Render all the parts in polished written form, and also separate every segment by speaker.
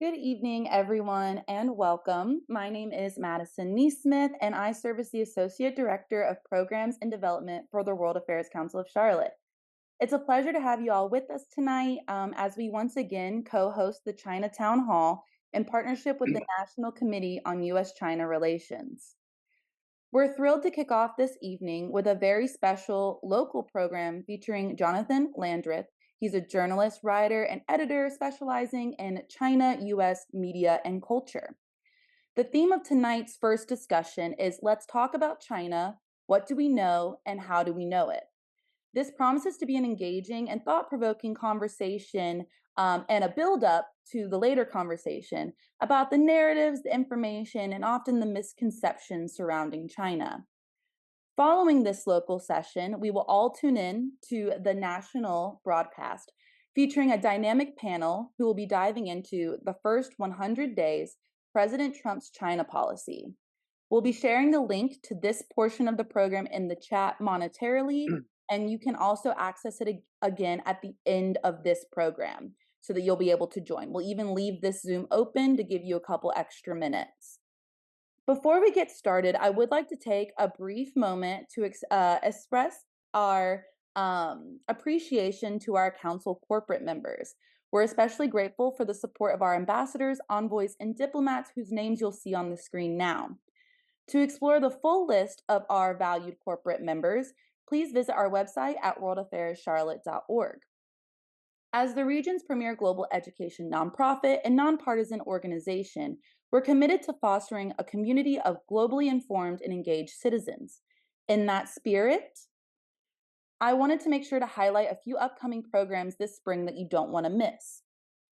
Speaker 1: Good evening, everyone, and welcome. My name is Madison Neesmith, and I serve as the Associate Director of Programs and Development for the World Affairs Council of Charlotte. It's a pleasure to have you all with us tonight as we once again co-host the China Town Hall in partnership with the National Committee on U.S. China Relations. We're thrilled to kick off this evening with a very special local program featuring Jonathan Landreth. He's a journalist, writer, and editor specializing in China-U.S. media and culture. The theme of tonight's first discussion is Let's Talk About China, What Do We Know, and How Do We Know It? This promises to be an engaging and thought-provoking conversation and a build-up to the later conversation about the narratives, the information, and often the misconceptions surrounding China. Following this local session, we will all tune in to the national broadcast featuring a dynamic panel who will be diving into the first 100 days President Trump's China policy. We'll be sharing the link to this portion of the program in the chat monetarily, and you can also access it again at the end of this program so that you'll be able to join. We'll even leave this Zoom open to give you a couple extra minutes. Before we get started, I would like to take a brief moment to express our appreciation to our council corporate members. We're especially grateful for the support of our ambassadors, envoys, and diplomats whose names you'll see on the screen now. To explore the full list of our valued corporate members, please visit our website at worldaffairscharlotte.org. As the region's premier global education nonprofit and nonpartisan organization, we're committed to fostering a community of globally informed and engaged citizens. In that spirit, I wanted to make sure to highlight a few upcoming programs this spring that you don't want to miss.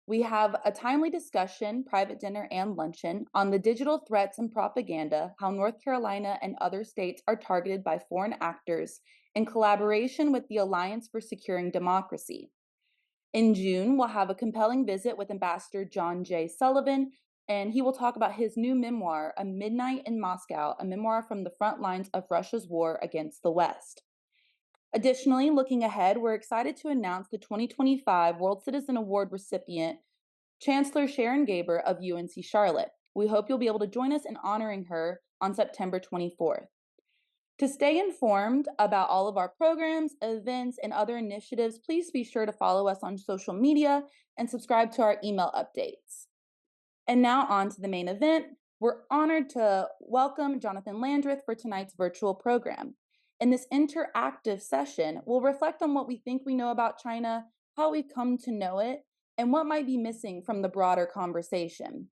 Speaker 1: We have a timely discussion, private dinner, and luncheon on the digital threats and propaganda, how North Carolina and other states are targeted by foreign actors in collaboration with the Alliance for Securing Democracy. In June, we'll have a compelling visit with Ambassador John J. Sullivan, and he will talk about his new memoir, A Midnight in Moscow, a memoir from the front lines of Russia's war against the West. Additionally, looking ahead, we're excited to announce the 2025 World Citizen Award recipient, Chancellor Sharon Gaber of UNC Charlotte. We hope you'll be able to join us in honoring her on September 24th. To stay informed about all of our programs, events, and other initiatives, please be sure to follow us on social media and subscribe to our email updates. And now on to the main event. We're honored to welcome Jonathan Landreth for tonight's virtual program. In this interactive session, we'll reflect on what we think we know about China, how we've come to know it, and what might be missing from the broader conversation.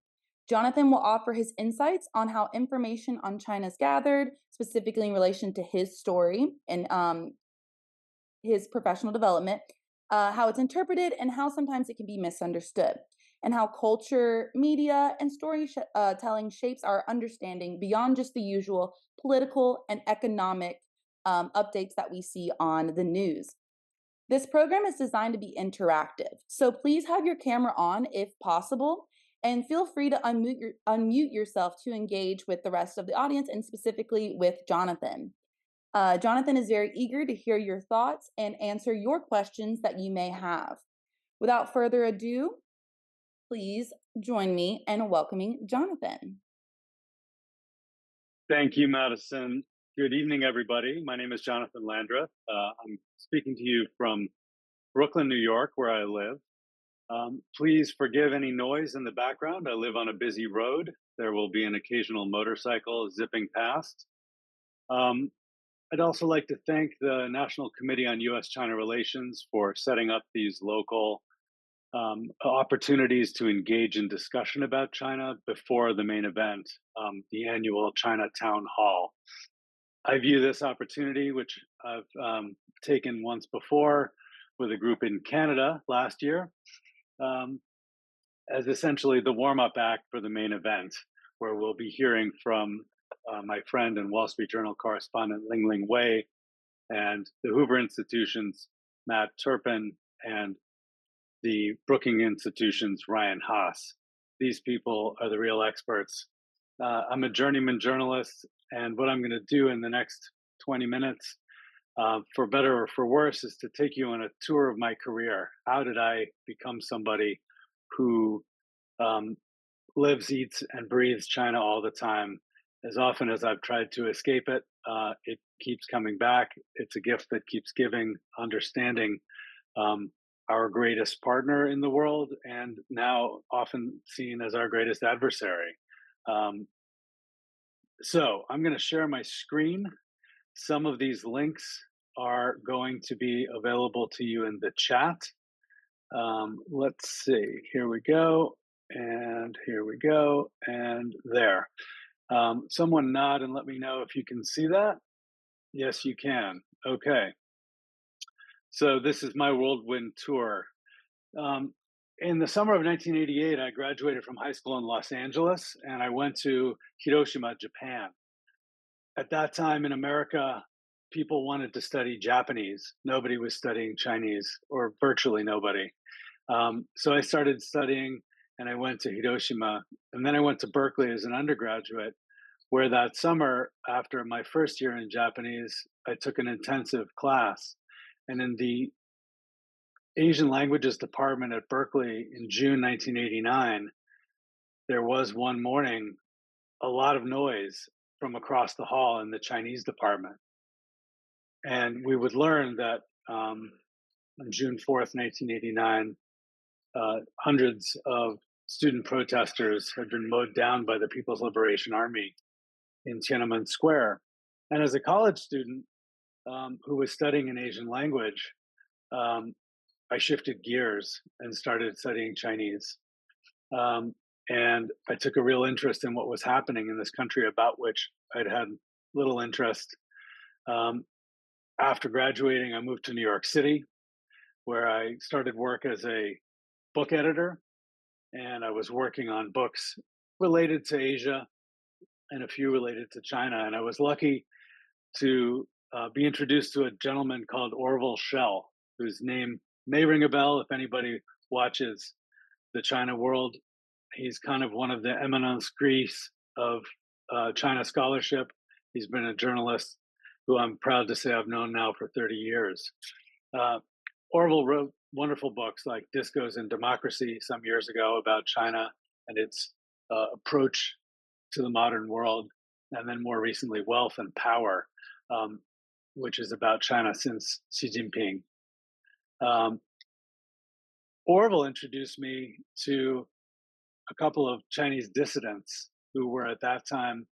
Speaker 1: Jonathan will offer his insights on how information on China is gathered, specifically in relation to his story and his professional development, how it's interpreted, and how sometimes it can be misunderstood, and how culture, media, and storytelling shapes our understanding beyond just the usual political and economic updates that we see on the news. This program is designed to be interactive, so please have your camera on if possible, and feel free to unmute yourself to engage with the rest of the audience and specifically with Jonathan. Jonathan is very eager to hear your thoughts and answer your questions that you may have. Without further ado, please join me in welcoming Jonathan.
Speaker 2: Thank you, Madison. Good evening, everybody. My name is Jonathan Landreth. I'm speaking to you from Brooklyn, New York, where I live. Please forgive any noise in the background. I live on a busy road. There will be an occasional motorcycle zipping past. I'd also like to thank the National Committee on U.S. China Relations for setting up these local opportunities to engage in discussion about China before the main event, the annual China Town Hall. I view this opportunity, which I've taken once before with a group in Canada last year, as essentially the warm-up act for the main event, where we'll be hearing from my friend and Wall Street Journal correspondent Ling Wei and the Hoover Institution's Matt Turpin and the Brookings Institution's Ryan Haas. These people are the real experts. I'm a journeyman journalist, and what I'm going to do in the next 20 minutes, for better or for worse, is to take you on a tour of my career. How did I become somebody who um, lives, eats, and breathes China all the time. As often as I've tried to escape it, it keeps coming back. It's a gift that keeps giving, understanding um, our greatest partner in the world, and now often seen as our greatest adversary. Um, so I'm going to share my screen. Some of these links are going to be available to you in the chat. Let's see. Here we go. And here we go. And there. Someone nod and let me know if you can see that. Yes, you can. Okay. So this is my whirlwind tour. Um, in the summer of 1988, I graduated from high school in Los Angeles and I went to Hiroshima, Japan. At that time in America, people wanted to study Japanese. Nobody was studying Chinese, or virtually nobody. So I started studying and I went to Hiroshima. And then I went to Berkeley as an undergraduate, where that summer, after my first year in Japanese, I took an intensive class. And in the Asian languages department at Berkeley in June 1989, there was one morning a lot of noise from across the hall in the Chinese department. And we would learn that on June 4th, 1989, hundreds of student protesters had been mowed down by the People's Liberation Army in Tiananmen Square. And as a college student who was studying an Asian language, um, I shifted gears and started studying Chinese. Um, and I took a real interest in what was happening in this country about which I'd had little interest. Um, After graduating, I moved to New York City, where I started work as a book editor, and I was working on books related to Asia and a few related to China. And I was lucky to be introduced to a gentleman called Orville Schell, whose name may ring a bell if anybody watches the China world. He's kind of one of the eminence grise of China scholarship. He's been a journalist who I'm proud to say I've known now for 30 years. Uh, Orville wrote wonderful books like Discos and Democracy some years ago about China and its approach to the modern world. And then more recently, Wealth and Power, um, which is about China since Xi Jinping. Um, Orville introduced me to a couple of Chinese dissidents who were at that time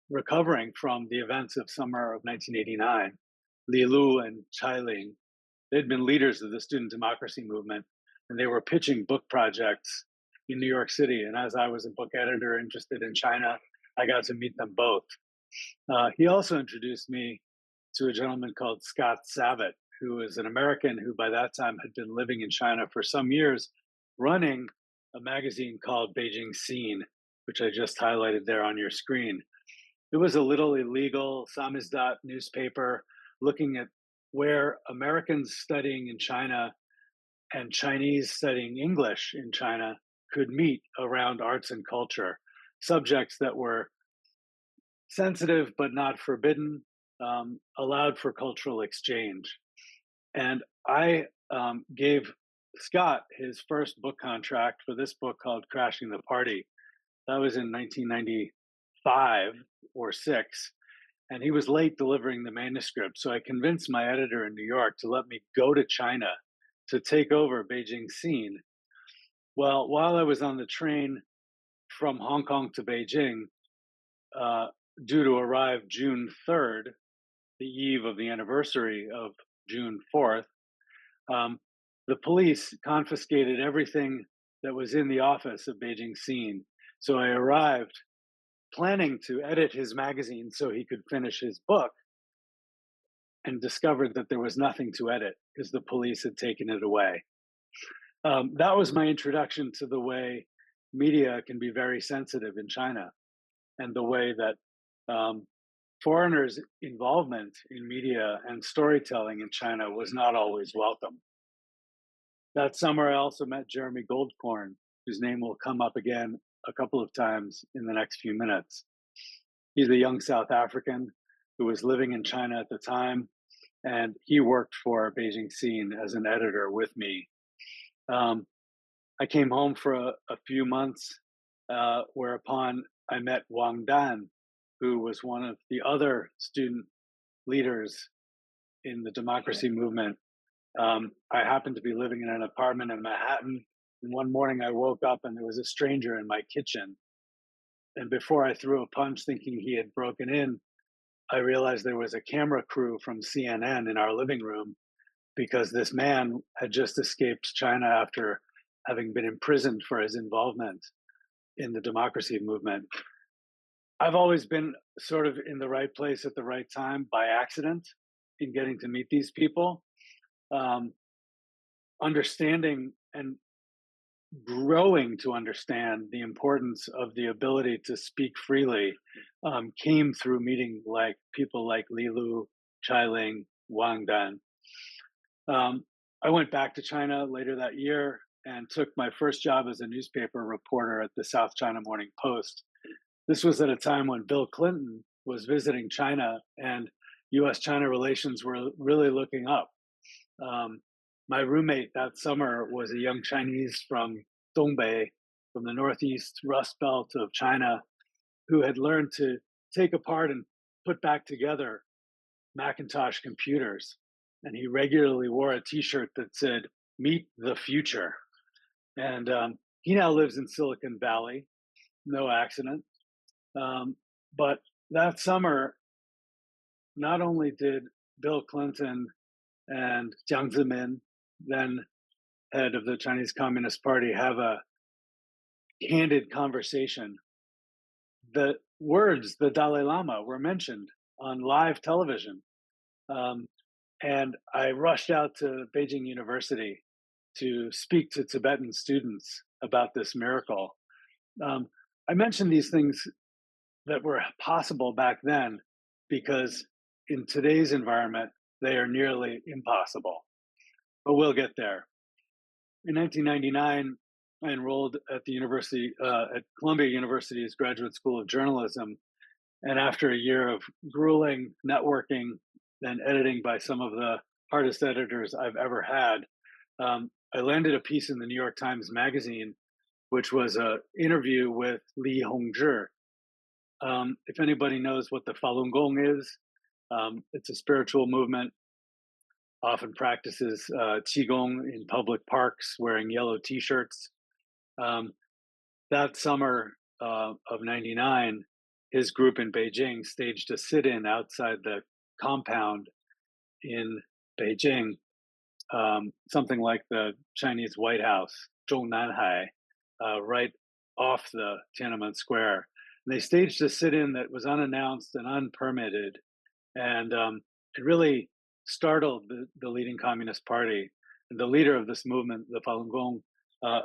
Speaker 2: recovering from the events of summer of 1989. Li Lu and Chai Ling, they'd been leaders of the student democracy movement, and they were pitching book projects in New York City. And as I was a book editor interested in China, I got to meet them both. He also introduced me to a gentleman called Scott Savitt, who is an American who by that time had been living in China for some years, running a magazine called Beijing Scene, which I just highlighted there on your screen. It was a little illegal samizdat newspaper looking at where Americans studying in China and Chinese studying English in China could meet around arts and culture, subjects that were sensitive but not forbidden, allowed for cultural exchange. And I gave Scott his first book contract for this book called Crashing the Party. That was in 1995 or six. And he was late delivering the manuscript. So I convinced my editor in New York to let me go to China to take over Beijing Scene. Well, while I was on the train from Hong Kong to Beijing, uh, due to arrive June 3rd, the eve of the anniversary of June 4th, um, the police confiscated everything that was in the office of Beijing Scene. So I arrived planning to edit his magazine so he could finish his book and discovered that there was nothing to edit because the police had taken it away. That was my introduction to the way media can be very sensitive in China and the way that foreigners' involvement in media and storytelling in China was not always welcome. That summer, I also met Jeremy Goldkorn, whose name will come up again a couple of times in the next few minutes. He's a young South African who was living in China at the time, and he worked for Beijing Scene as an editor with me. Um, I came home for a few months, whereupon I met Wang Dan, who was one of the other student leaders in the democracy movement. I happened to be living in an apartment in Manhattan, and one morning I woke up and there was a stranger in my kitchen. And before I threw a punch thinking he had broken in, I realized there was a camera crew from CNN in our living room because this man had just escaped China after having been imprisoned for his involvement in the democracy movement. I've always been sort of in the right place at the right time by accident in getting to meet these people. Um, Understanding and growing to understand the importance of the ability to speak freely came through meeting like people like Li Lu, Chai Ling, Wang Dan. I went back to China later that year and took my first job as a newspaper reporter at the South China Morning Post. This was at a time when Bill Clinton was visiting China and U.S. China relations were really looking up. Um, my roommate that summer was a young Chinese from Dongbei, from the northeast Rust Belt of China, who had learned to take apart and put back together Macintosh computers. And he regularly wore a t shirt that said, "Meet the future." And he now lives in Silicon Valley, no accident. Um, but that summer, not only did Bill Clinton and Jiang Zemin, then head of the Chinese Communist Party, have a candid conversation, the words the Dalai Lama were mentioned on live television. Um, and I rushed out to Beijing University to speak to Tibetan students about this miracle. Um, I mentioned these things that were possible back then because in today's environment, they are nearly impossible. But we'll get there. In 1999, I enrolled at the university at Columbia University's Graduate School of Journalism, and after a year of grueling networking and editing by some of the hardest editors I've ever had, I landed a piece in the New York Times Magazine, which was an interview with Li Hongzhi. If anybody knows what the Falun Gong is, it's a spiritual movement, often practices Qigong in public parks wearing yellow t shirts. Um, that summer of '99, his group in Beijing staged a sit in outside the compound in Beijing, something like the Chinese White House, Zhongnanhai, right off the Tiananmen Square. And they staged a sit in that was unannounced and unpermitted. And it really startled the leading Communist Party. And the leader of this movement, the Falun Gong,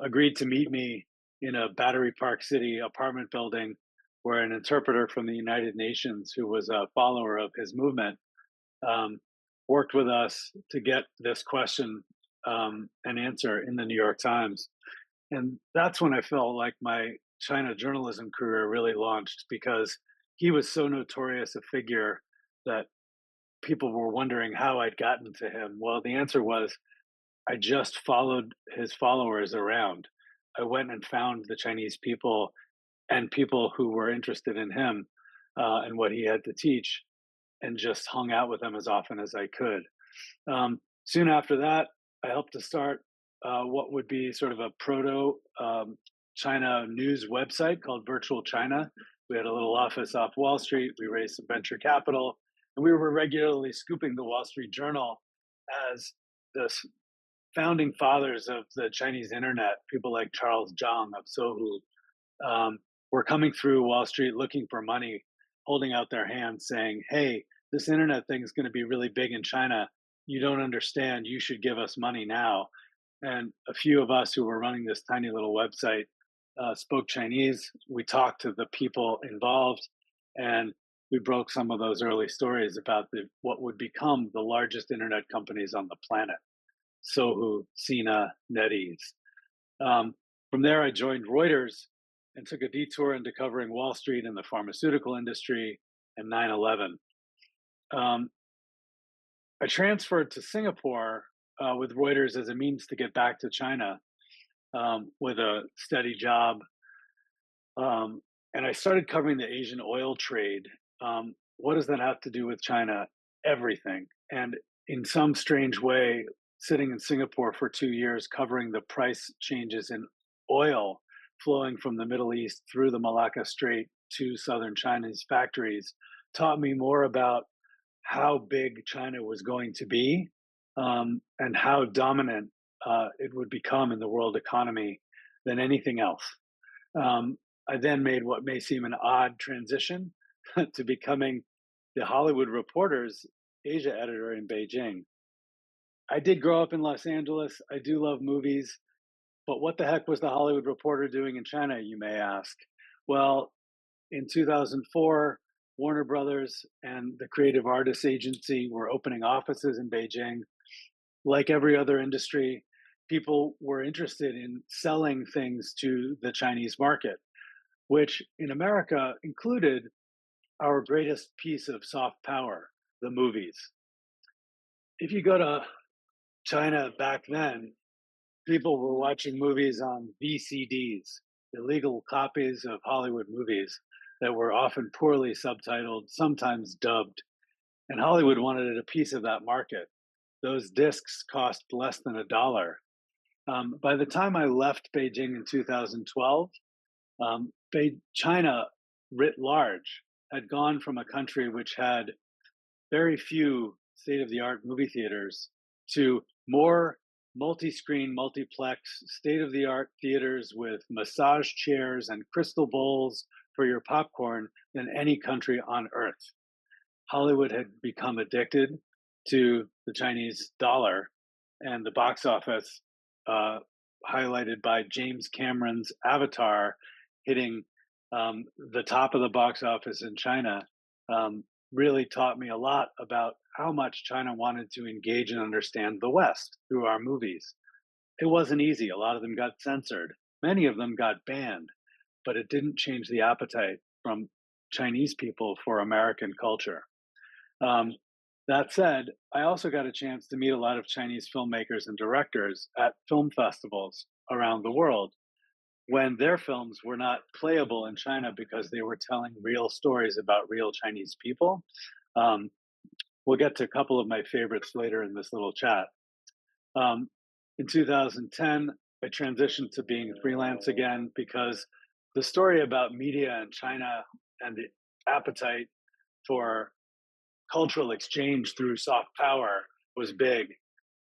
Speaker 2: agreed to meet me in a Battery Park City apartment building where an interpreter from the United Nations, who was a follower of his movement, um, worked with us to get this question and answer in the New York Times. And that's when I felt like my China journalism career really launched because he was so notorious a figure that people were wondering how I'd gotten to him. Well, the answer was I just followed his followers around. I went and found the Chinese people and people who were interested in him and what he had to teach, and just hung out with them as often as I could. Soon after that, I helped to start what would be sort of a proto China news website called Virtual China. We had a little office off Wall Street. We raised some venture capital, and we were regularly scooping the Wall Street Journal as the founding fathers of the Chinese internet, people like Charles Zhang of Sohu, were coming through Wall Street looking for money, holding out their hands saying, "Hey, this internet thing is going to be really big in China. You don't understand. You should give us money now." And a few of us who were running this tiny little website spoke Chinese. We talked to the people involved, and we broke some of those early stories about what would become the largest internet companies on the planet: Sohu, Sina, NetEase. From there, I joined Reuters and took a detour into covering Wall Street and the pharmaceutical industry and 9/11. Um, I transferred to Singapore with Reuters as a means to get back to China. with a steady job. Um, and I started covering the Asian oil trade. What does that have to do with China? Everything. And in some strange way, sitting in Singapore for 2 years, covering the price changes in oil flowing from the Middle East through the Malacca Strait to southern China's factories, taught me more about how big China was going to be, and how dominant it would become in the world economy than anything else. I then made what may seem an odd transition to becoming the Hollywood Reporter's Asia editor in Beijing. I did grow up in Los Angeles. I do love movies, but what the heck was the Hollywood Reporter doing in China, you may ask? Well, in 2004, Warner Brothers and the Creative Artists Agency were opening offices in Beijing. Like every other industry, people were interested in selling things to the Chinese market, which in America included our greatest piece of soft power, the movies. If you go to China back then, people were watching movies on VCDs, illegal copies of Hollywood movies that were often poorly subtitled, sometimes dubbed. And Hollywood wanted a piece of that market. Those discs cost less than $1. By the time I left Beijing in 2012, China writ large had gone from a country which had very few state of the art movie theaters to more multi screen, multiplex, state of the art theaters with massage chairs and crystal bowls for your popcorn than any country on earth. Hollywood had become addicted to the Chinese dollar and the box office, uh, highlighted by James Cameron's Avatar hitting the top of the box office in China, really taught me a lot about how much China wanted to engage and understand the West through our movies. It wasn't easy. A lot of them got censored, many of them got banned, but it didn't change the appetite from Chinese people for American culture. Um, that said, I also got a chance to meet a lot of Chinese filmmakers and directors at film festivals around the world when their films were not playable in China because they were telling real stories about real Chinese people. Um, we'll get to a couple of my favorites later in this little chat. Um, in 2010, I transitioned to being freelance again because the story about media in China and the appetite for cultural exchange through soft power was big.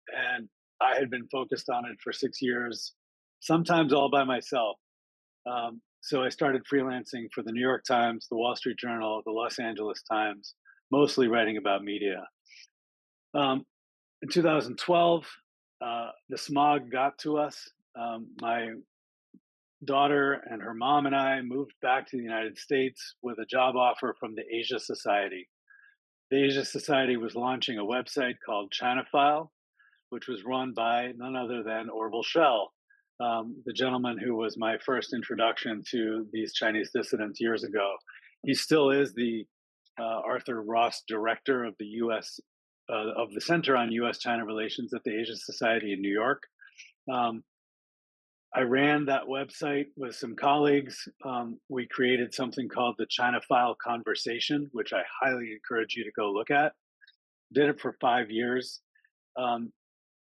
Speaker 2: And I had been focused on it for 6 years, sometimes all by myself. So I started freelancing for the New York Times, the Wall Street Journal, the Los Angeles Times, mostly writing about media. In 2012, the smog got to us. My daughter and her mom and I moved back to the United States with a job offer from the Asia Society. The Asia Society was launching a website called China which was run by none other than Orville Schell, the gentleman who was my first introduction to these Chinese dissidents years ago. He still is the Arthur Ross director of the U.S. Of the Center on U.S. China Relations at the Asia Society in New York. Um, I ran that website with some colleagues. We created something called the China File Conversation, which I highly encourage you to go look at. Did it for 5 years. Um,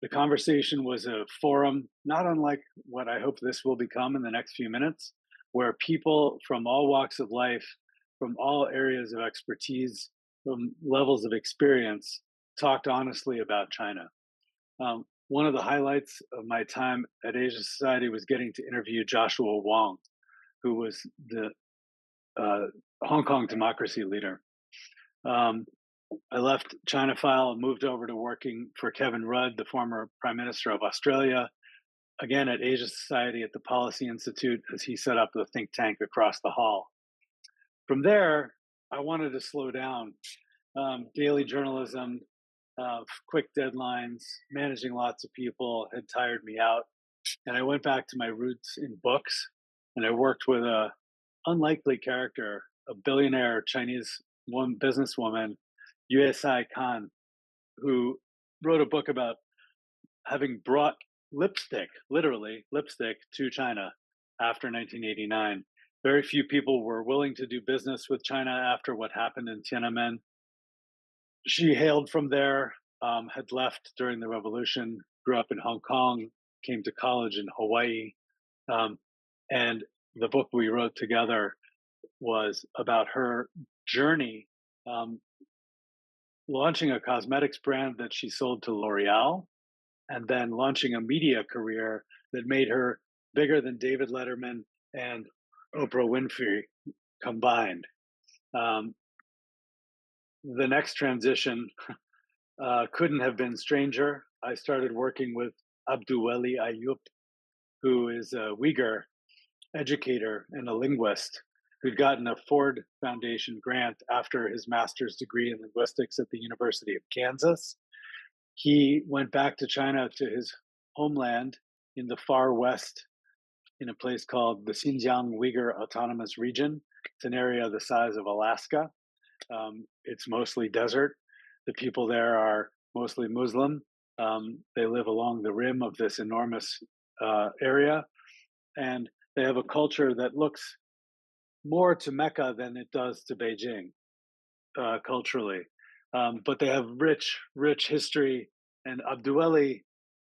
Speaker 2: the conversation was a forum, not unlike what I hope this will become in the next few minutes, where people from all walks of life, from all areas of expertise, from levels of experience, talked honestly about China. One of the highlights of my time at Asia Society was getting to interview Joshua Wong, who was the uh, Hong Kong democracy leader. Um, I left China File and moved over to working for Kevin Rudd, the former Prime Minister of Australia, again at Asia Society at the Policy Institute, as he set up the think tank across the hall. From there, I wanted to slow down. Daily journalism, quick deadlines, managing lots of people had tired me out. And I went back to my roots in books, and I worked with a unlikely character, a billionaire Chinese businesswoman, U.S. Khan, who wrote a book about having brought lipstick, literally lipstick, to China after 1989. Very few people were willing to do business with China after what happened in Tiananmen. She hailed from there, had left during the revolution, grew up in Hong Kong, came to college in Hawaii, um, and the book we wrote together was about her journey, um, launching a cosmetics brand that she sold to L'Oreal, and then launching a media career that made her bigger than David Letterman and Oprah Winfrey combined. Um, the next transition couldn't have been stranger. I started working with Abduweli Ayub, who is a Uyghur educator and a linguist who'd gotten a Ford Foundation grant after his master's degree in linguistics at the University of Kansas. He went back to China, to his homeland in the far west, in a place called the Xinjiang Uyghur Autonomous Region. It's an area the size of Alaska. It's mostly desert. The people there are mostly Muslim. They live along the rim of this enormous area, and they have a culture that looks more to Mecca than it does to Beijing culturally. But they have rich, rich history. And Abdueli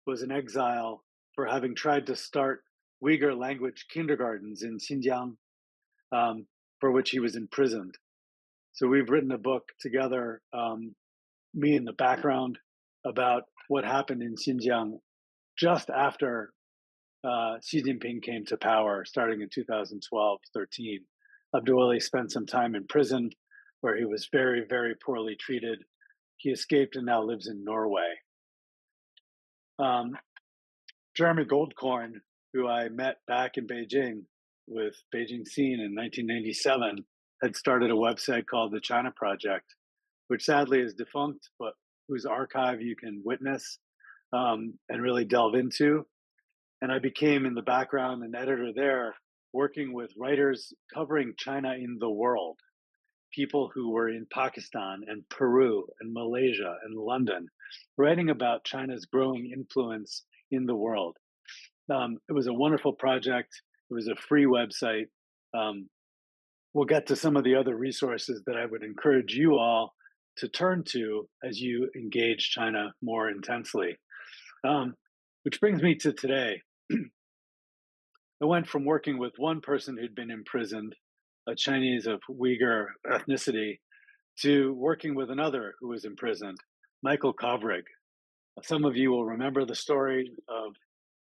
Speaker 2: was in exile for having tried to start Uyghur language kindergartens in Xinjiang, for which he was imprisoned. So we've written a book together, me in the background, about what happened in Xinjiang just after Xi Jinping came to power, starting in 2012-13. Abdu'Ali spent some time in prison where he was very, very poorly treated. He escaped and now lives in Norway. Jeremy Goldkorn, who I met back in Beijing with Beijing Scene in 1997, had started a website called the China Project, which sadly is defunct, but whose archive you can witness and really delve into. And I became, in the background, an editor there, working with writers covering China in the world, people who were in Pakistan and Peru and Malaysia and London, writing about China's growing influence in the world. It was a wonderful project. It was a free website. We'll get to some of the other resources that I would encourage you all to turn to as you engage China more intensely. Which brings me to today. I went from working with one person who'd been imprisoned, a Chinese of Uyghur ethnicity, to working with another who was imprisoned, Michael Kovrig. Some of you will remember the story of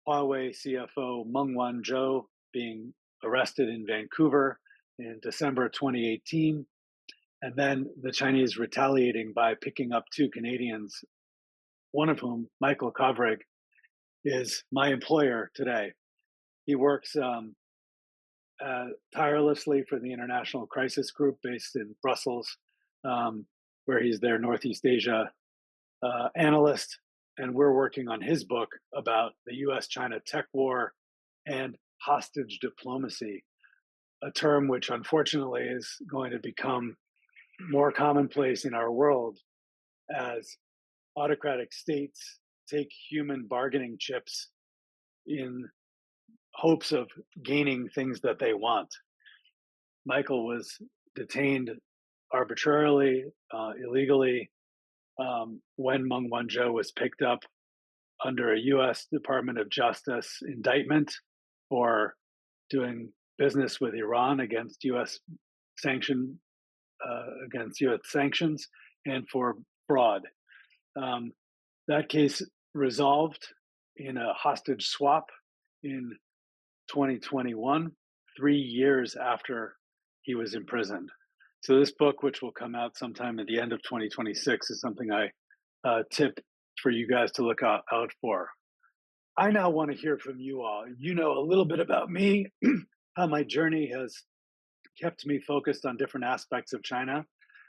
Speaker 2: Huawei CFO Meng Wanzhou being arrested in Vancouver in December 2018, and then the Chinese retaliating by picking up two Canadians, one of whom, Michael Kovrig, is my employer today. He works tirelessly for the International Crisis Group based in Brussels, where he's their Northeast Asia analyst. And we're working on his book about the U.S. China tech war and hostage diplomacy, a term which unfortunately is going to become more commonplace in our world as autocratic states take human bargaining chips in hopes of gaining things that they want. Michael was detained arbitrarily, illegally, when Meng Wanzhou was picked up under a U.S. Department of Justice indictment for doing business with Iran against U.S. sanction against U.S. sanctions and for fraud. That case resolved in a hostage swap in 2021, 3 years after he was imprisoned. So this book, which will come out sometime at the end of 2026, is something I tip for you guys to look out for. I now want to hear from you all. You know a little bit about me, how my journey has kept me focused on different aspects of China.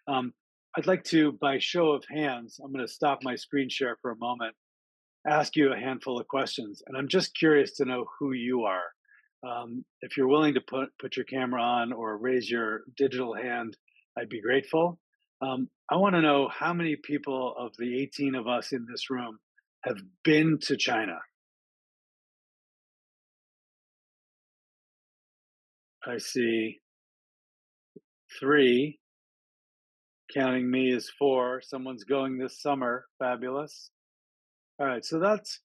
Speaker 2: I'd like to, by show of hands, I'm going to stop my screen share for a moment, ask you a handful of questions. And I'm just curious to know who you are. If you're willing to put your camera on or raise your digital hand, I'd be grateful. I want to know how many people of the 18 of us in this room have been to China. I see three. Counting me is four. Someone's going this summer. Fabulous. All right. So that's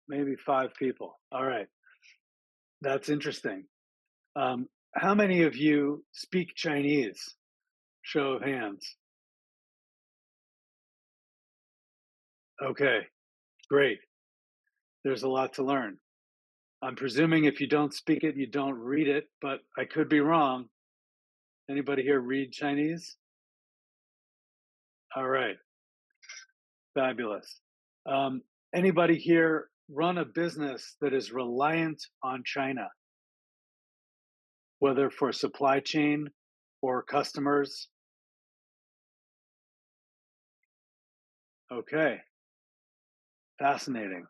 Speaker 2: maybe five people. All right. That's interesting. How many of you speak Chinese? Show of hands. Okay. Great. There's a lot to learn. I'm presuming if you don't speak it, you don't read it, but I could be wrong. Anybody here read Chinese? All right. Fabulous. Um, Anybody here run a business that is reliant on China, whether for supply chain or customers? Okay, fascinating.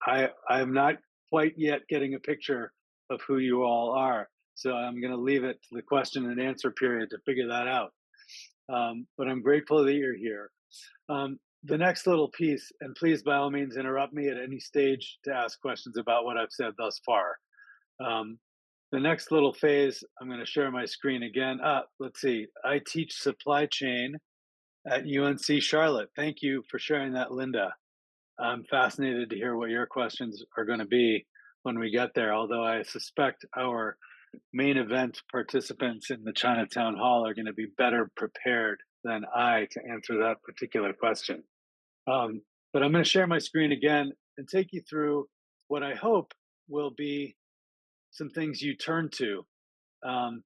Speaker 2: I am not quite yet getting a picture of who you all are, so I'm going to leave it to the question and answer period to figure that out. But I'm grateful that you're here. The next little piece, and please by all means interrupt me at any stage to ask questions about what I've said thus far. Um, the next little phase, I'm going to share my screen again. Let's see. I teach supply chain at UNC Charlotte. Thank you for sharing that, Linda. I'm fascinated to hear what your questions are going to be when we get there, although I suspect our main event participants in the Chinatown Hall are going to be better prepared than I to answer that particular question. But I'm going to share my screen again and take you through what I hope will be some things you turn to. Um,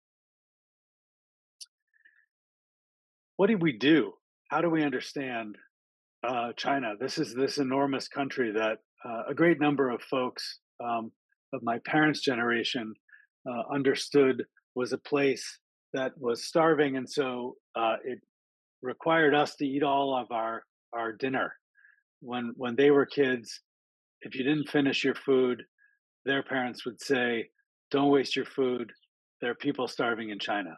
Speaker 2: what do we do? How do we understand China? This is this enormous country that a great number of folks of my parents' generation understood was a place that was starving, and so it required us to eat all of our dinner. When they were kids, if you didn't finish your food, their parents would say, "Don't waste your food. There are people starving in China."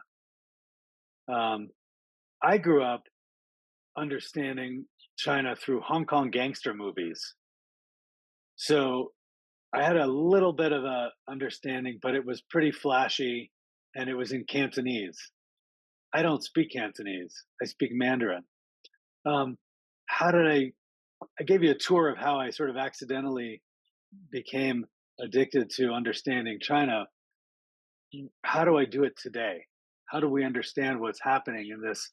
Speaker 2: Um, I grew up understanding China through Hong Kong gangster movies. So I had a little bit of a understanding, but it was pretty flashy and it was in Cantonese. I don't speak Cantonese. I speak Mandarin. Um, how did I gave you a tour of how I sort of accidentally became addicted to understanding China. How do I do it today? How do we understand what's happening in this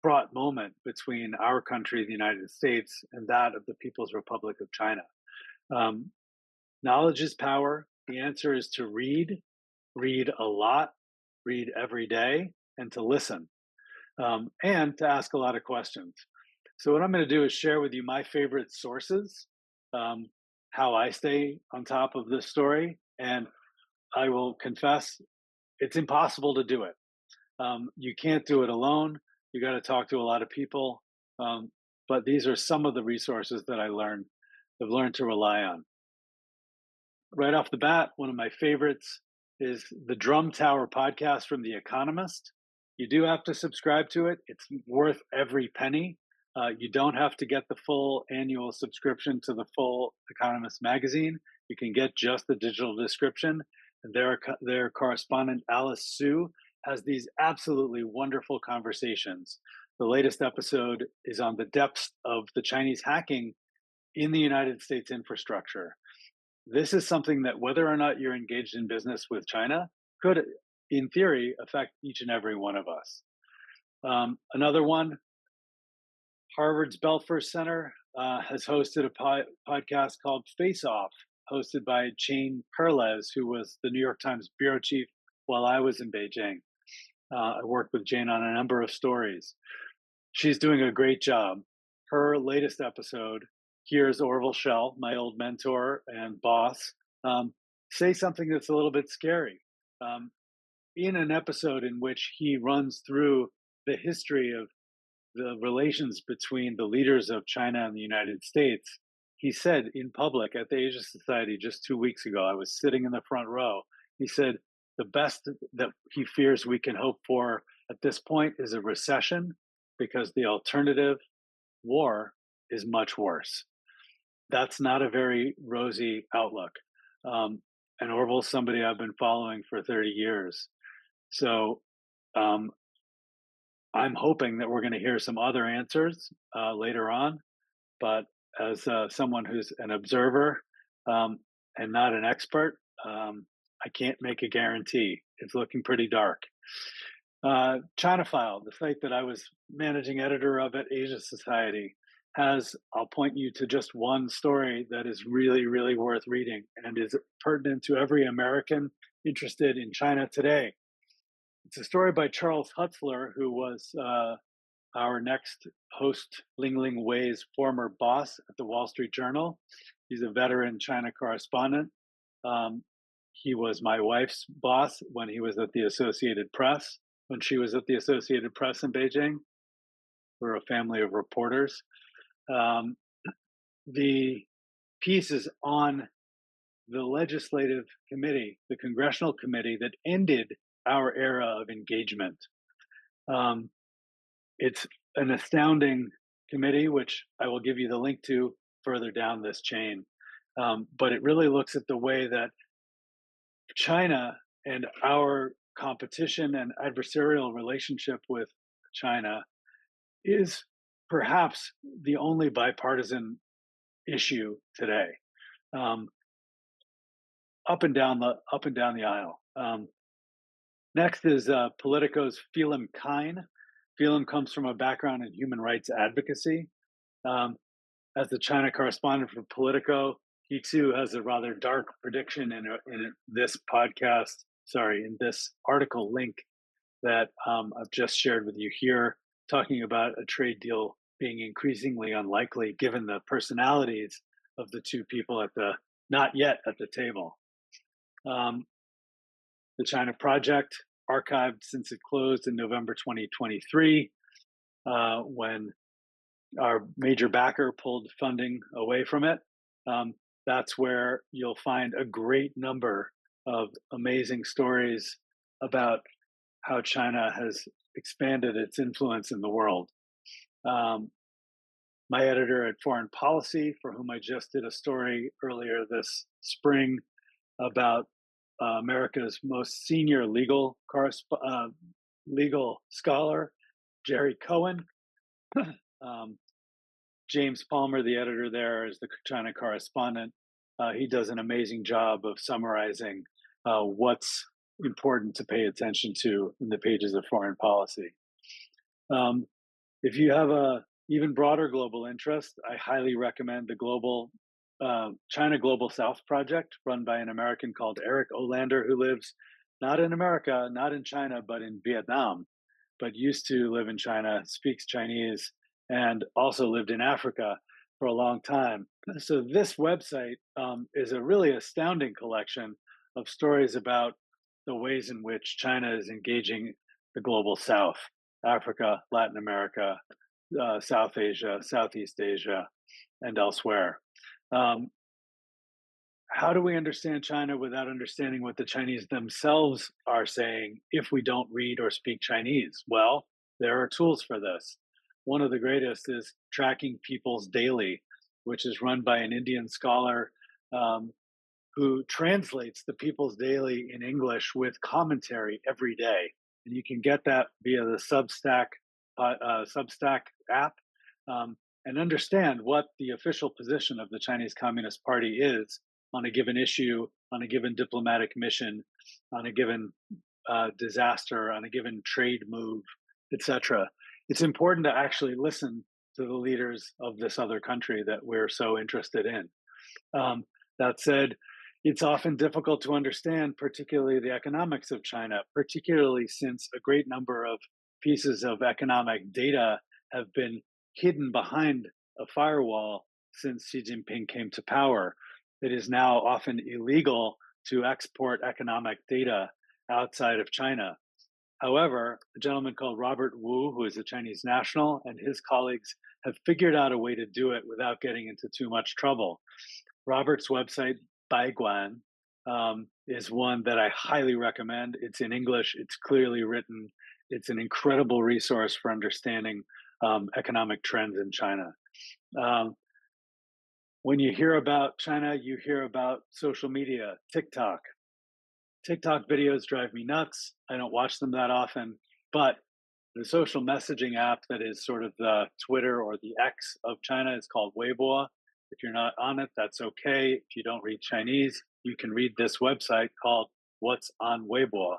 Speaker 2: fraught moment between our country, the United States, and that of the People's Republic of China? Um, Knowledge is power. The answer is to read a lot, read every day, and to listen, and to ask a lot of questions. So, what I'm going to do is share with you my favorite sources, um, how I stay on top of this story, and I will confess it's impossible to do it. You can't do it alone. You got to talk to a lot of people. But these are some of the resources that have learned to rely on. Right off the bat, one of my favorites is the Drum Tower podcast from The Economist. You do have to subscribe to it. It's worth every penny. You don't have to get the full annual subscription to the full Economist magazine. You can get just the digital description. And their correspondent, Alice Su, has these absolutely wonderful conversations. The latest episode is on the depths of the Chinese hacking in the United States infrastructure. This is something that, whether or not you're engaged in business with China, could, in theory, affect each and every one of us. Another one, Harvard's Belfer Center has hosted a podcast called Face Off, hosted by Jane Perlez, who was the New York Times bureau chief while I was in Beijing. I worked with Jane on a number of stories. She's doing a great job. Her latest episode, here's Orville Schell, my old mentor and boss, say something that's a little bit scary. Um, in an episode in which he runs through the history of the relations between the leaders of China and the United States, he said in public at the Asia Society just 2 weeks ago, I was sitting in the front row. He said, the best that he fears we can hope for at this point is a recession because the alternative, war, is much worse. That's not a very rosy outlook. Um, and Orville's somebody I've been following for 30 years. So um, I'm hoping that we're going to hear some other answers later on. But as someone who's an observer um, and not an expert, I can't make a guarantee. It's looking pretty dark. China File, the site that I was managing editor of at Asia Society, has, I'll point you to just one story that is really, really worth reading and is pertinent to every American interested in China today. It's a story by Charles Hutzler, who was our next host, Ling Ling Wei's former boss at the Wall Street Journal. He's a veteran China correspondent. Um, he was my wife's boss when he was at the Associated Press, when she was at the Associated Press in Beijing. We're a family of reporters. Um, the piece is on the legislative committee, the congressional committee that ended our era of engagement. Um, it's an astounding committee, which I will give you the link to further down this chain. But it really looks at the way that China and our competition and adversarial relationship with China is perhaps the only bipartisan issue today, um, up and down the aisle. Next is Politico's Phelim Kine. Phelim comes from a background in human rights advocacy. Um, as the China correspondent for Politico, he too has a rather dark prediction in this podcast, sorry, in this article link that I've just shared with you here, talking about a trade deal being increasingly unlikely given the personalities of the two people at the not yet at the table. The China Project, archived since it closed in November 2023, when our major backer pulled funding away from it. That's where you'll find a great number of amazing stories about how China has expanded its influence in the world. Um, my editor at Foreign Policy, for whom I just did a story earlier this spring about America's most senior legal scholar, Jerry Cohen. um, James Palmer, the editor there, is the China correspondent. He does an amazing job of summarizing what's important to pay attention to in the pages of Foreign Policy. If you have a even broader global interest, I highly recommend the China Global South project, run by an American called Eric Olander, who lives not in America, not in China, but in Vietnam, but used to live in China, speaks Chinese, and also lived in Africa for a long time. So this website is a really astounding collection of stories about the ways in which China is engaging the global South, Africa, Latin America, South Asia, Southeast Asia, and elsewhere. Um, how do we understand China without understanding what the Chinese themselves are saying if we don't read or speak Chinese? Well, there are tools for this. One of the greatest is Tracking People's Daily, which is run by an Indian scholar who translates the People's Daily in English with commentary every day. And you can get that via the Substack app, and understand what the official position of the Chinese Communist Party is on a given issue, on a given diplomatic mission, on a given disaster, on a given trade move, etc. It's important to actually listen to the leaders of this other country that we're so interested in. That said, it's often difficult to understand, particularly the economics of China, particularly since a great number of pieces of economic data have been hidden behind a firewall since Xi Jinping came to power. It is now often illegal to export economic data outside of China. However, a gentleman called Robert Wu, who is a Chinese national, and his colleagues have figured out a way to do it without getting into too much trouble. Robert's website, Baiguan, is one that I highly recommend. It's in English, it's clearly written, it's an incredible resource for understanding economic trends in China. When you hear about China, you hear about social media, TikTok, TikTok videos drive me nuts. I don't watch them that often, but the social messaging app that is sort of the Twitter or the X of China is called Weibo. If you're not on it, that's okay. If you don't read Chinese, you can read this website called What's on Weibo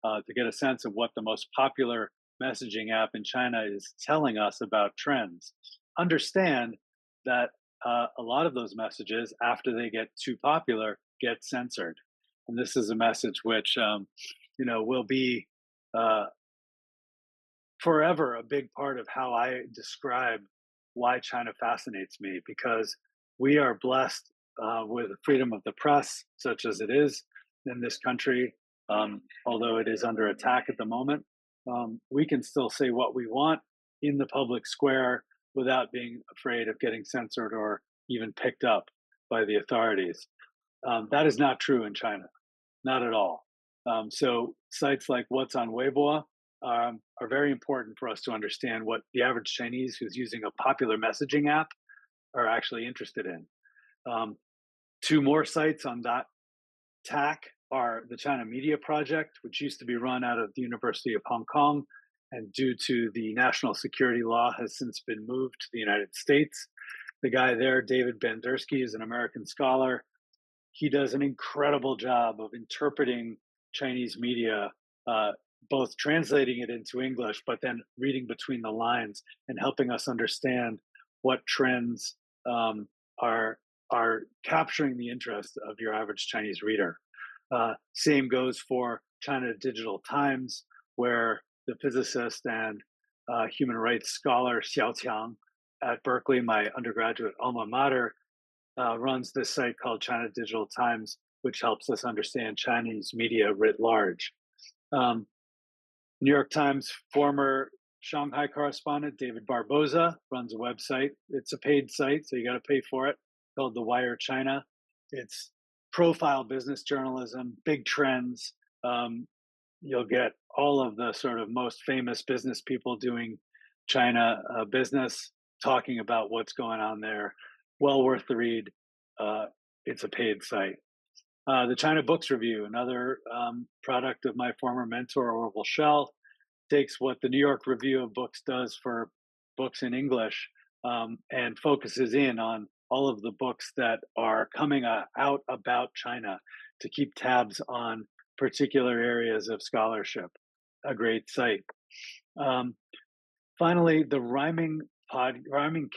Speaker 2: to get a sense of what the most popular messaging app in China is telling us about trends. Understand that a lot of those messages, after they get too popular, get censored. And this is a message which, will be uh, forever a big part of how I describe why China fascinates me because we are blessed with freedom of the press, such as it is in this country. Although it is under attack at the moment, we can still say what we want in the public square without being afraid of getting censored or even picked up by the authorities. That is not true in China, not at all. So sites like What's on Weibo are very important for us to understand what the average Chinese who's using a popular messaging app are actually interested in. Um, Two more sites on that tack are the China Media Project, which used to be run out of the University of Hong Kong, and due to the national security law, has since been moved to the United States. The guy there, David Bandersky, is an American scholar. He does an incredible job of interpreting Chinese media, uh, both translating it into English, but then reading between the lines and helping us understand what trends are capturing the interest of your average Chinese reader. Same goes for China Digital Times, where the physicist and human rights scholar Xiao Qiang at Berkeley, my undergraduate alma mater, runs this site called China Digital Times, which helps us understand Chinese media writ large. Um, New York Times former Shanghai correspondent David Barboza runs a website. It's a paid site, so you got to pay for it, called The Wire China. It's profile business journalism, big trends. You'll get all of the sort of most famous business people doing China business talking about what's going on there. Well worth the read. Uh, it's a paid site. The China Books Review, another product of my former mentor, Orville Schell, takes what the New York Review of Books does for books in English and focuses in on all of the books that are coming out about China to keep tabs on particular areas of scholarship. A great site. Um, Finally, the Rhyming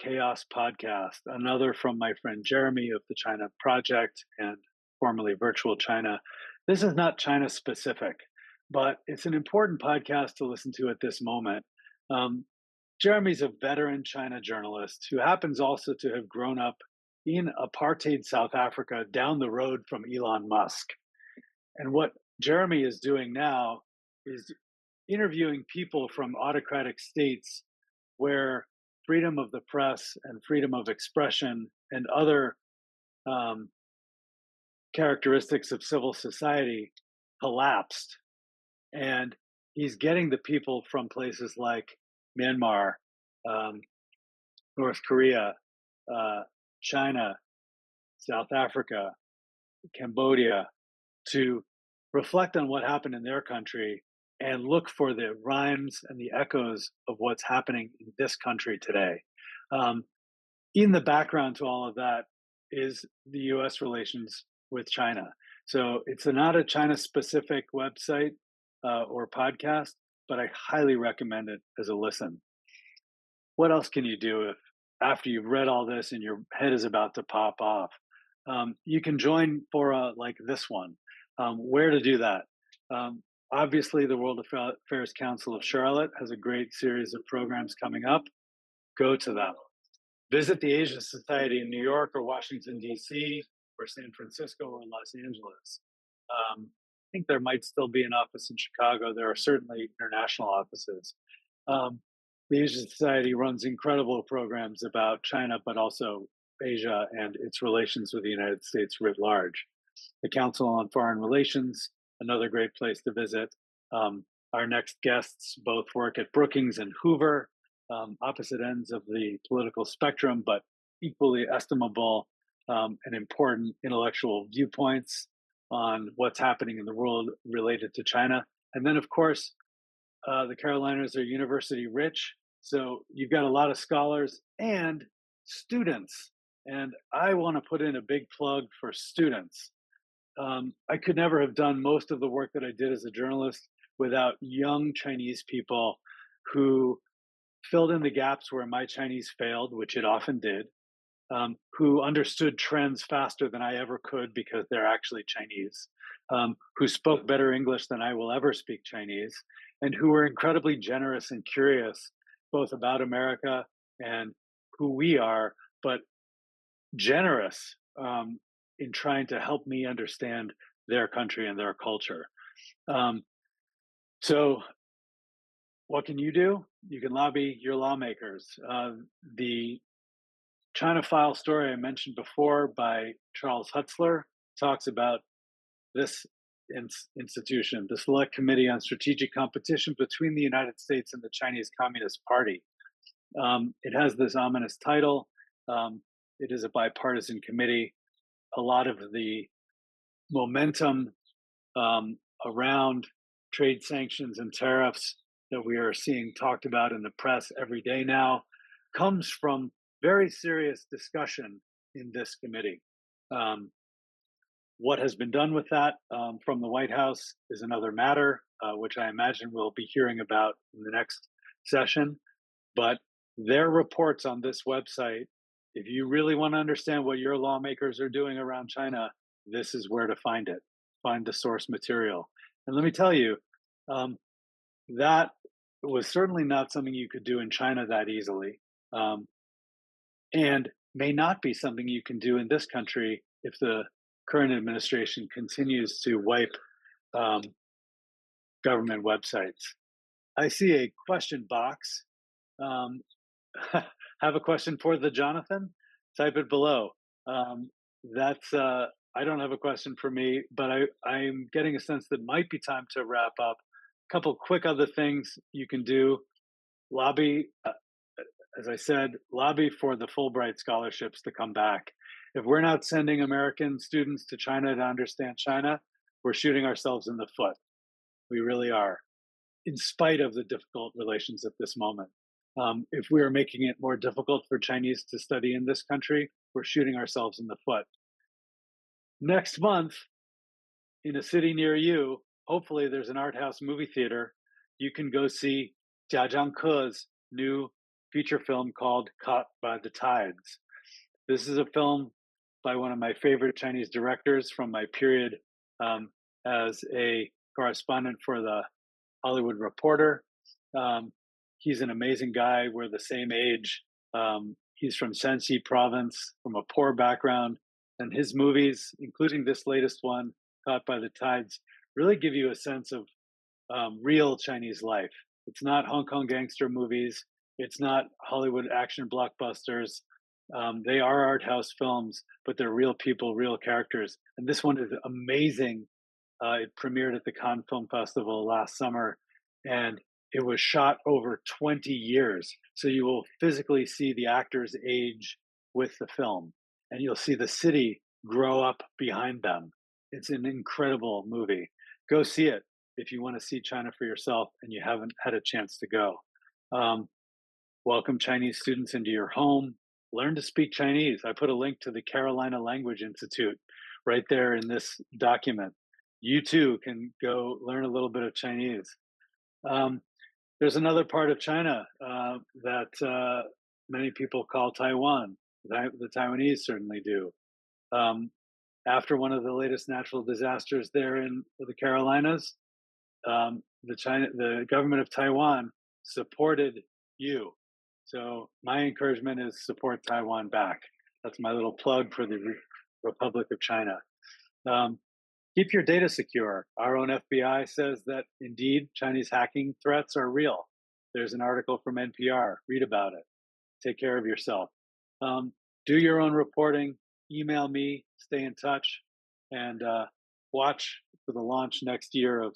Speaker 2: Chaos podcast, another from my friend Jeremy of the China Project and formerly Virtual China. This is not China specific, but it's an important podcast to listen to at this moment. Um, Jeremy's a veteran China journalist who happens also to have grown up in apartheid South Africa down the road from Elon Musk. And what Jeremy is doing now is interviewing people from autocratic states where freedom of the press and freedom of expression and other um, characteristics of civil society collapsed. And he's getting the people from places like Myanmar, um, North Korea, uh, China, South Africa, Cambodia to reflect on what happened in their country and look for the rhymes and the echoes of what's happening in this country today. Um, in the background to all of that is the U.S. relations with China. So it's not a China specific website or podcast, but I highly recommend it as a listen. What else can you do if after you've read all this and your head is about to pop off? You can join fora like this one. Where to do that? Um, Obviously, the World Affairs Council of Charlotte has a great series of programs coming up. Go to them. Visit the Asia Society in New York or Washington, D.C., or San Francisco or Los Angeles. I think there might still be an office in Chicago. There are certainly international offices. Um, the Asia Society runs incredible programs about China, but also Asia and its relations with the United States writ large. The Council on Foreign Relations, another great place to visit. Our next guests both work at Brookings and Hoover, opposite ends of the political spectrum, but equally estimable and important intellectual viewpoints. on what's happening in the world related to China. And then, of course, the Carolinas are university rich, so you've got a lot of scholars and students. And I want to put in a big plug for students. I could never have done most of the work that I did as a journalist without young Chinese people who filled in the gaps where my Chinese failed, which it often did, who understood trends faster than I ever could because they're actually Chinese, who spoke better English than I will ever speak Chinese, and who were incredibly generous and curious both about America and who we are, but generous in trying to help me understand their country and their culture. Um, so, what can you do? You can lobby your lawmakers. The China File story I mentioned before by Charles Hutzler talks about this institution, the Select Committee on Strategic Competition between the United States and the Chinese Communist Party. It has this ominous title. It is a bipartisan committee. A lot of the momentum around trade sanctions and tariffs that we are seeing talked about in the press every day now comes from very serious discussion in this committee. Um, what has been done with that from the White House is another matter, which I imagine we'll be hearing about in the next session. But their reports on this website, if you really want to understand what your lawmakers are doing around China, this is where to find it. Find the source material. And let me tell you, um, that was certainly not something you could do in China that easily. And may not be something you can do in this country if the current administration continues to wipe um, government websites. I see a question box. Um, have a question for the Jonathan? Type it below. That's I don't have a question for me, but I'm getting a sense that might be time to wrap up. A couple quick other things you can do: lobby, as I said, lobby for the Fulbright scholarships to come back. If we're not sending American students to China to understand China, we're shooting ourselves in the foot. We really are, in spite of the difficult relations at this moment. If we are making it more difficult for Chinese to study in this country, we're shooting ourselves in the foot. Next month, in a city near you, hopefully there's an art house movie theater. You can go see Jia Zhangke's new feature film called Caught by the Tides. This is a film by one of my favorite Chinese directors from my period as a correspondent for the Hollywood Reporter. Um, he's an amazing guy. We're the same age. He's from Shanxi province, from a poor background. And his movies, including this latest one, Caught by the Tides, really give you a sense of real Chinese life. It's not Hong Kong gangster movies. It's not Hollywood action blockbusters. They are art house films, but they're real people, real characters. And this one is amazing. It premiered at the Cannes Film Festival last summer, and it was shot over 20 years. So you will physically see the actors age with the film, and you'll see the city grow up behind them. It's an incredible movie. Go see it if you want to see China for yourself and you haven't had a chance to go. Um, Welcome Chinese students into your home. Learn to speak Chinese. I put a link to the Carolina Language Institute right there in this document. You too can go learn a little bit of Chinese. Um, there's another part of China that many people call Taiwan. The Taiwanese certainly do. Um, After one of the latest natural disasters there in the Carolinas, the government of Taiwan supported you. So my encouragement is support Taiwan back. That's my little plug for the Republic of China. Um, Keep your data secure. Our own FBI says that indeed Chinese hacking threats are real. There's an article from NPR. Read about it. Take care of yourself. Do your own reporting. Email me. Stay in touch, and watch for the launch next year of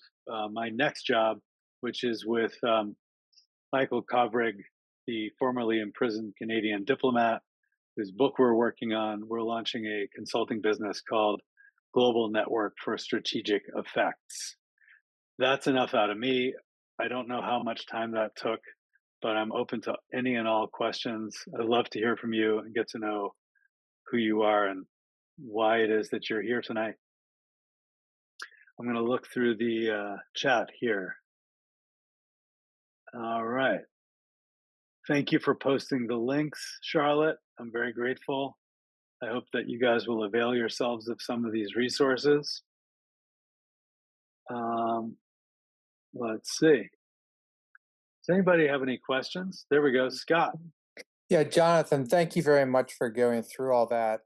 Speaker 2: my next job, which is with Michael Kovrig, the formerly imprisoned Canadian diplomat, whose book we're working on. We're launching a consulting business called global network for strategic effects. That's enough out of me. I don't know how much time that took, but I'm open to any and all questions. I'd love to hear from you and get to know who you are and why it is that you're here tonight. I'm going to look through the chat here. All right. Thank you for posting the links, Charlotte. I'm very grateful. I hope that you guys will avail yourselves of some of these resources. Um, let's see. Does anybody have any questions? There we go. Scott.
Speaker 3: Yeah, Jonathan, thank you very much for going through all that.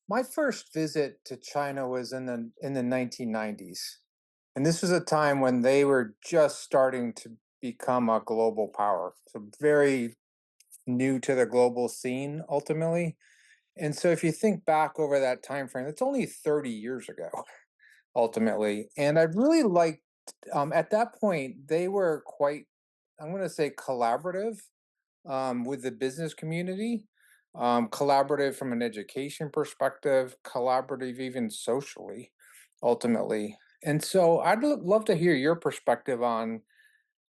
Speaker 3: My first visit to China was in the 1990s, and this was a time when they were just starting to become a global power, so very new to the global scene ultimately. And so, if you think back over that time frame, it's only 30 years ago, ultimately. And I really liked at that point they were quite, I'm going to say, collaborative with the business community, collaborative from an education perspective, collaborative even socially, ultimately. And so I'd love to hear your perspective on,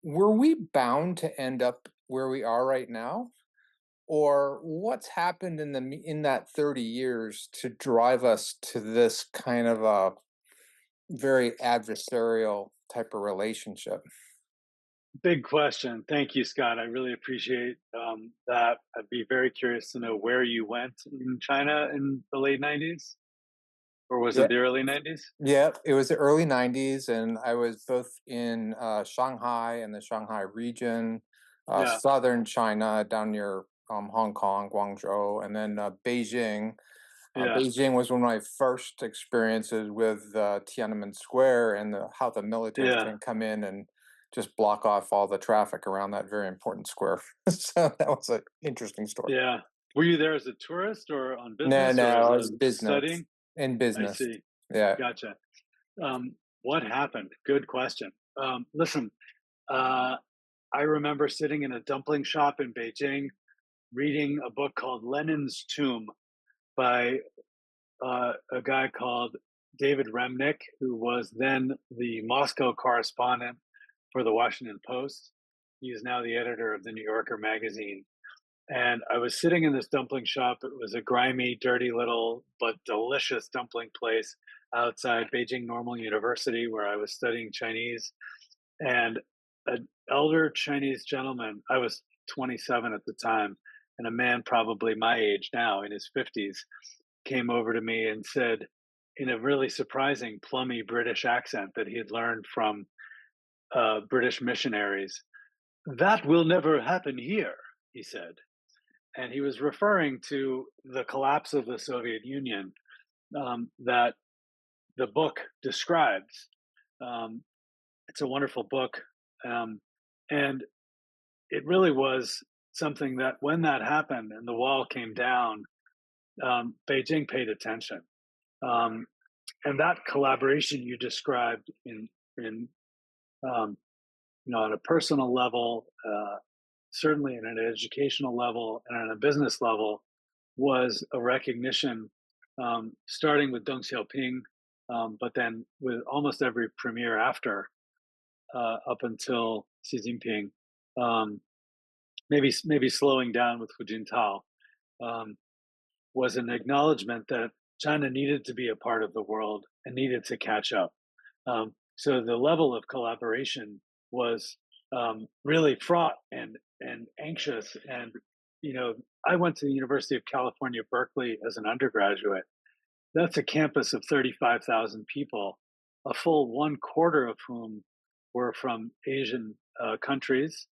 Speaker 3: were we bound to end up where we are right now? Or what's happened in that 30 years to drive us to this kind of a very adversarial type of relationship?
Speaker 2: Big question. Thank you, Scott. I really appreciate that. I'd be very curious to know where you went in China in the late 90s, or was it
Speaker 3: Yeah.
Speaker 2: the early 90s?
Speaker 3: Yeah, it was the early 90s, and I was both in Shanghai and the Shanghai region,
Speaker 2: Yeah,
Speaker 3: southern China down near Hong Kong, Guangzhou, and then Beijing.
Speaker 2: yeah,
Speaker 3: Beijing was one of my first experiences with Tiananmen Square and how the military
Speaker 2: yeah,
Speaker 3: can come in and just block off all the traffic around that very important square. So that was an interesting story.
Speaker 2: yeah. Were you there as a tourist or on
Speaker 3: No,
Speaker 2: business or as
Speaker 3: no,
Speaker 2: a
Speaker 3: it's business.
Speaker 2: studying?
Speaker 3: In
Speaker 2: I
Speaker 3: business.
Speaker 2: see.
Speaker 3: Yeah.
Speaker 2: Gotcha. What happened? Good question. Listen, uh, I remember sitting in a dumpling shop in Beijing reading a book called Lenin's Tomb by a guy called David Remnick, who was then the Moscow correspondent for the Washington Post. He is now the editor of the New Yorker magazine. And I was sitting in this dumpling shop. It was a grimy, dirty little but delicious dumpling place outside Beijing Normal University, where I was studying Chinese. And an elder Chinese gentleman, I was 27 at the time, and a man probably my age now in his 50s, came over to me and said, in a really surprising, plummy British accent that he had learned from British missionaries, "That will never happen here," he said. And he was referring to the collapse of the Soviet Union that the book describes. Um, it's a wonderful book. Um, and it really was something that when that happened and the wall came down, Beijing paid attention. Um, and that collaboration you described in um, on a personal level, certainly in an educational level and on a business level, was a recognition, starting with Deng Xiaoping, but then with almost every premier after, up until Xi Jinping, um, maybe slowing down with Hu Jintao, um, was an acknowledgement that China needed to be a part of the world and needed to catch up. So the level of collaboration was really fraught and anxious. And I went to the University of California, Berkeley, as an undergraduate. That's a campus of 35,000 people, a full one quarter of whom were from Asian countries,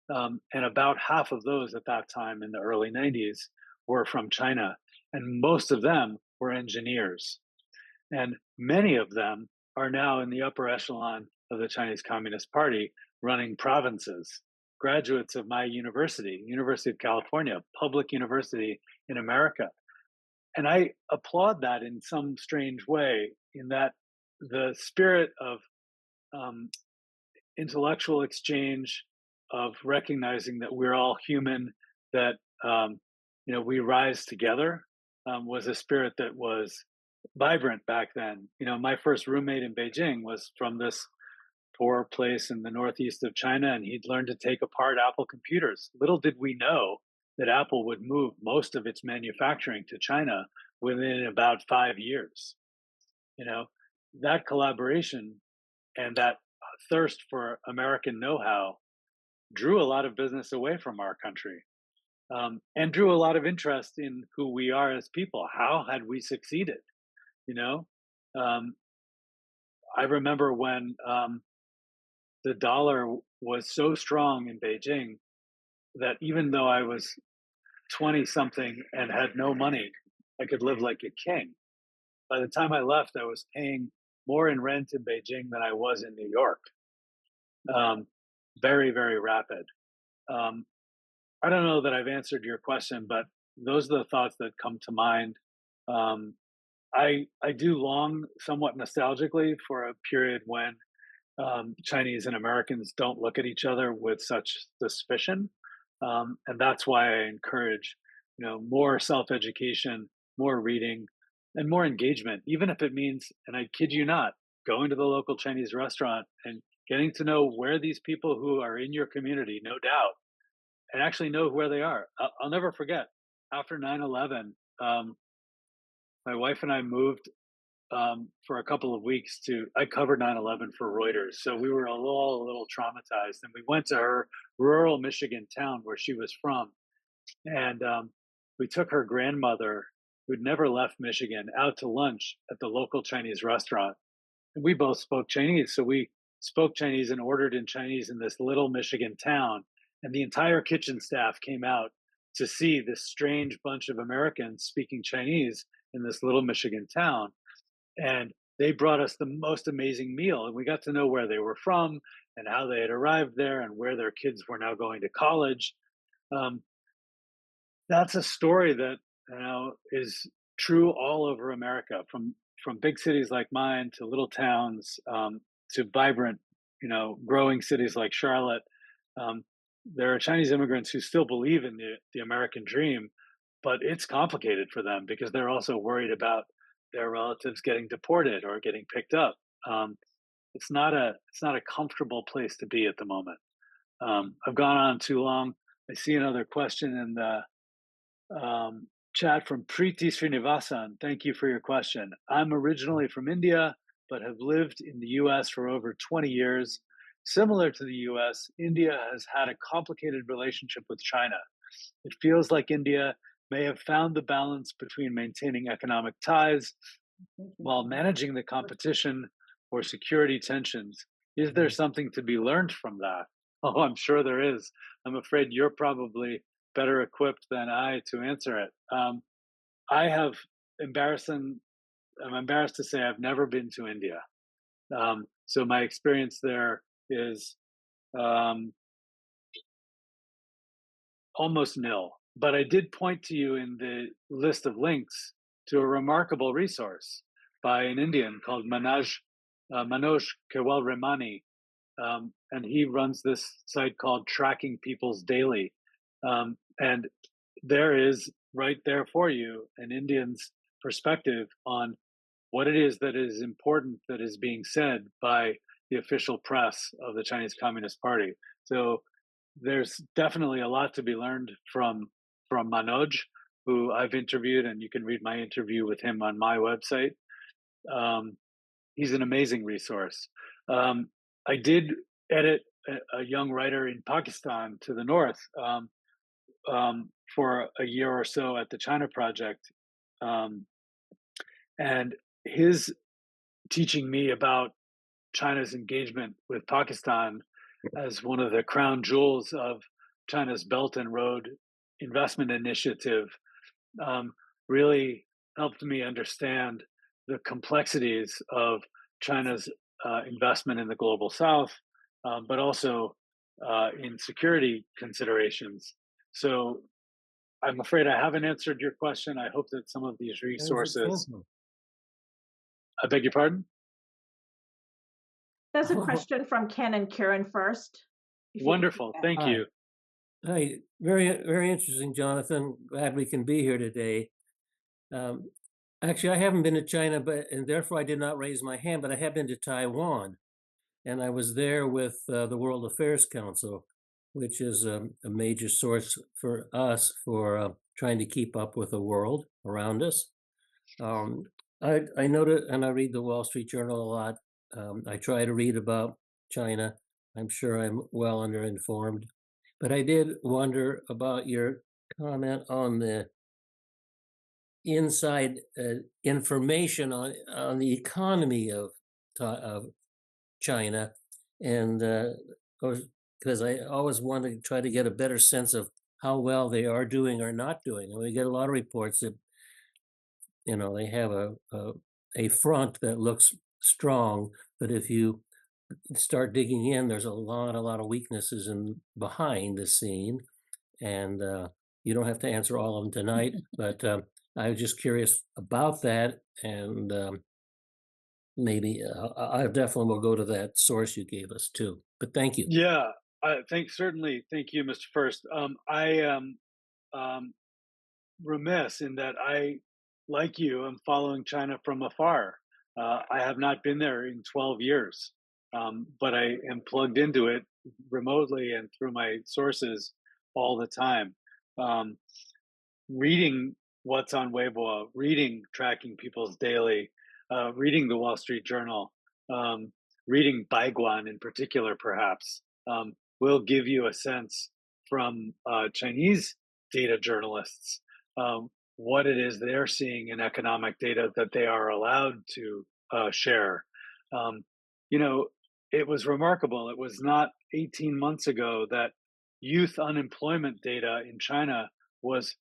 Speaker 2: and about half of those at that time in the early 90s were from China, and most of them were engineers. And many of them are now in the upper echelon of the Chinese Communist Party running provinces. Graduates of my university, University of California, public university in America. And I applaud that in some strange way, in that the spirit of um, intellectual exchange, of recognizing that we're all human, that we rise together, was a spirit that was vibrant back then. My first roommate in Beijing was from this poor place in the northeast of China, and he'd learned to take apart Apple computers. Little did we know that Apple would move most of its manufacturing to China within about 5 years. You know, that collaboration and that thirst for American know how drew a lot of business away from our country, and drew a lot of interest in who we are as people. How had we succeeded? You know, um, I remember when the dollar was so strong in Beijing that even though I was 20 something and had no money, I could live like a king. By the time I left, I was paying more in rent in Beijing than I was in New York. Um, very, very rapid. Um, I don't know that I've answered your question, but those are the thoughts that come to mind. Um, I do long somewhat nostalgically for a period when Chinese and Americans don't look at each other with such suspicion, and that's why I encourage, more self-education, more reading, and more engagement, even if it means, and I kid you not, going to the local Chinese restaurant and getting to know where these people who are in your community, no doubt, and actually know where they are. I'll never forget after 9/11, my wife and I moved for a couple of weeks I covered 9/11 for Reuters. So we were a little traumatized. And we went to her rural Michigan town where she was from. And we took her grandmother, who'd never left Michigan, out to lunch at the local Chinese restaurant. And we both spoke Chinese. So we spoke Chinese and ordered in Chinese in this little Michigan town. And the entire kitchen staff came out to see this strange bunch of Americans speaking Chinese in this little Michigan town, and they brought us the most amazing meal, and we got to know where they were from and how they had arrived there and where their kids were now going to college. um, that's a story that is true all over America, from big cities like mine to little towns, to vibrant, growing cities like Charlotte. um, there are Chinese immigrants who still believe in the American dream, but it's complicated for them because they're also worried about their relatives getting deported or getting picked up. Um, it's not a comfortable place to be at the moment. I've gone on too long. I see another question in the chat from Preeti Srinivasan. Thank you for your question. I'm originally from India, but have lived in the U.S. for over 20 years. Similar to the U.S., India has had a complicated relationship with China. It feels like India may have found the balance between maintaining economic ties while managing the competition or security tensions. Is there something to be learned from that? Oh, I'm sure there is. I'm afraid you're probably better equipped than I to answer it. I have embarrassing. I'm embarrassed to say I've never been to India, so my experience there is um, almost nil. But I did point to you in the list of links to a remarkable resource by an Indian called Manoj Kewalramani, and he runs this site called Tracking Peoples Daily. And there is right there for you an Indian's perspective on what it is that is important that is being said by the official press of the Chinese Communist Party. So there's definitely a lot to be learned from Manoj, who I've interviewed, and you can read my interview with him on my website. Um, he's an amazing resource. I did edit a young writer in Pakistan to the north, for a year or so at the China Project, um, and his teaching me about China's engagement with Pakistan as one of the crown jewels of China's Belt and Road Investment Initiative, really helped me understand the complexities of China's investment in the global South, but also in security considerations. So I'm afraid I haven't answered your question. I hope that some of these
Speaker 4: That was
Speaker 2: resources.
Speaker 4: extensive.
Speaker 2: I beg your pardon?
Speaker 5: There's a question from Ken and Karen first. If you can take
Speaker 2: Wonderful.
Speaker 5: that.
Speaker 2: Thank
Speaker 4: Hi.
Speaker 2: you.
Speaker 4: Hi, very, very interesting, Jonathan. Glad we can be here today. Actually, I haven't been to China, and therefore I did not raise my hand, but I have been to Taiwan, and I was there with the World Affairs Council, which is a major source for us for trying to keep up with the world around us. Um, I noted, and I read the Wall Street Journal a lot. I try to read about China. I'm sure I'm well underinformed, but I did wonder about your comment on the inside information on the economy of China, and because I always want to try to get a better sense of how well they are doing or not doing. And we get a lot of reports that they have a front that looks strong, but if you start digging in, there's a lot of weaknesses in behind the scene, and you don't have to answer all of them tonight, but I was just curious about that, and maybe I definitely will go to that source you gave us too. But thank you.
Speaker 2: Yeah, certainly. Thank you, Mr. First. I am um, remiss in that I, like you, am following China from afar. I have not been there in 12 years, but I am plugged into it remotely and through my sources all the time. Um, Reading what's on Weibo, reading Tracking People's Daily, reading the Wall Street Journal, reading Baiguan in particular, perhaps, will give you a sense from Chinese data journalists what it is they're seeing in economic data that they are allowed to share. Um, you know, it was remarkable. It was not 18 months ago that youth unemployment data in China was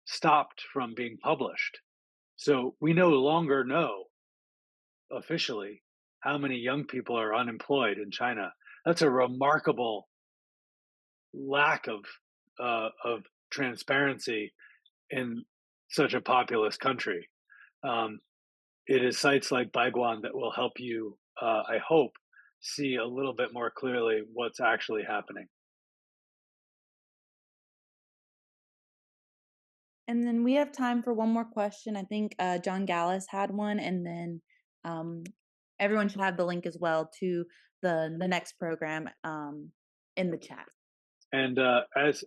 Speaker 2: stopped from being published. So we no longer know officially how many young people are unemployed in China. That's a remarkable lack of transparency in such a populous country. Um, it is sites like Baiguan that will help you, I hope, see a little bit more clearly what's actually happening.
Speaker 1: And then we have time for one more question. I think John Gallus had one, and then um, everyone should have the link as well to the next program in the chat.
Speaker 2: And as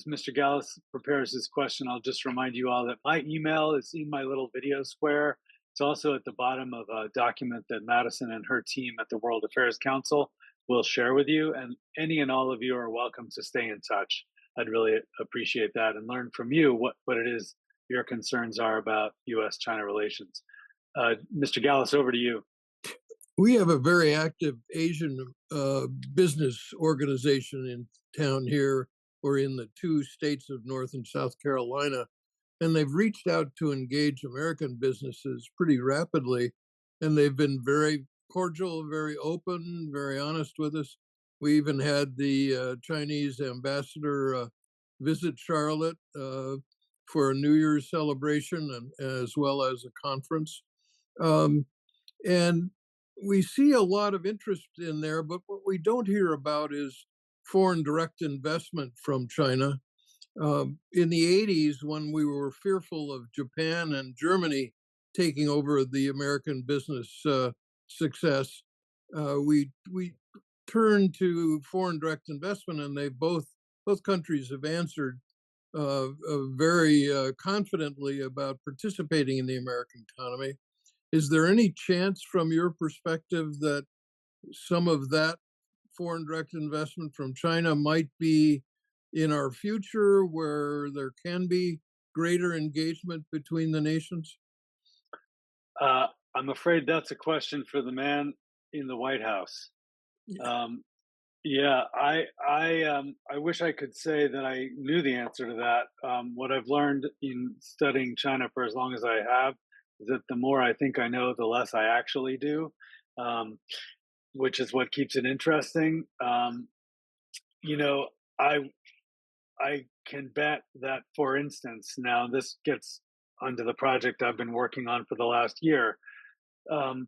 Speaker 2: Mr. Gallus prepares his question, I'll just remind you all that my email is in my little video square. It's also at the bottom of a document that Madison and her team at the World Affairs Council will share with you. And any and all of you are welcome to stay in touch. I'd really appreciate that and learn from you what it is your concerns are about U.S. China relations. Mr. Gallus, over to you.
Speaker 6: We have a very active Asian business organization in town here, or in the two states of North and South Carolina, and they've reached out to engage American businesses pretty rapidly, and they've been very cordial, very open, very honest with us. We even had the Chinese ambassador visit Charlotte for a New Year's celebration, and as well as a conference. And we see a lot of interest in there, but what we don't hear about is foreign direct investment from China. In the 80s, when we were fearful of Japan and Germany taking over the American business success, we turned to foreign direct investment, and they both countries have answered very confidently about participating in the American economy. Is there any chance from your perspective that some of that foreign direct investment from China might be in our future, where there can be greater engagement between the nations?
Speaker 2: I'm afraid that's a question for the man in the White House. Um, yeah, I wish I could say that I knew the answer to that. What I've learned in studying China for as long as I have is that the more I think I know, the less I actually do, um, which is what keeps it interesting. You know, I I can bet that, for instance, now this gets onto the project I've been working on for the last year. Um,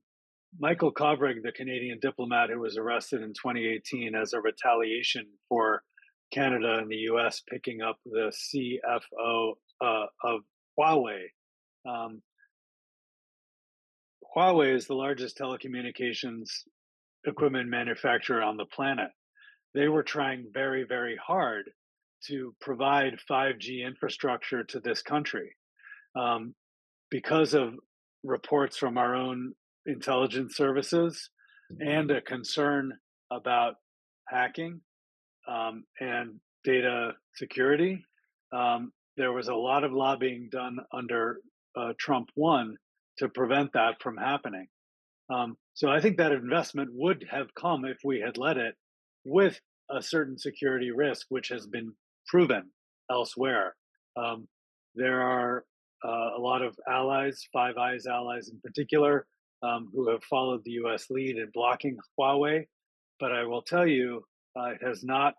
Speaker 2: Michael Kovrig, the Canadian diplomat who was arrested in 2018 as a retaliation for Canada and the U.S. picking up the CFO of Huawei, Um, Huawei is the largest telecommunications equipment manufacturer on the planet. They were trying very, very hard to provide 5G infrastructure to this country. Um, because of reports from our own intelligence services and a concern about hacking and data security, there was a lot of lobbying done under Trump 1 to prevent that from happening. So I think that investment would have come if we had let it, with a certain security risk, which has been proven elsewhere. Um, there are a lot of allies, Five Eyes allies in particular, who have followed the U.S. lead in blocking Huawei. But I will tell you, it has not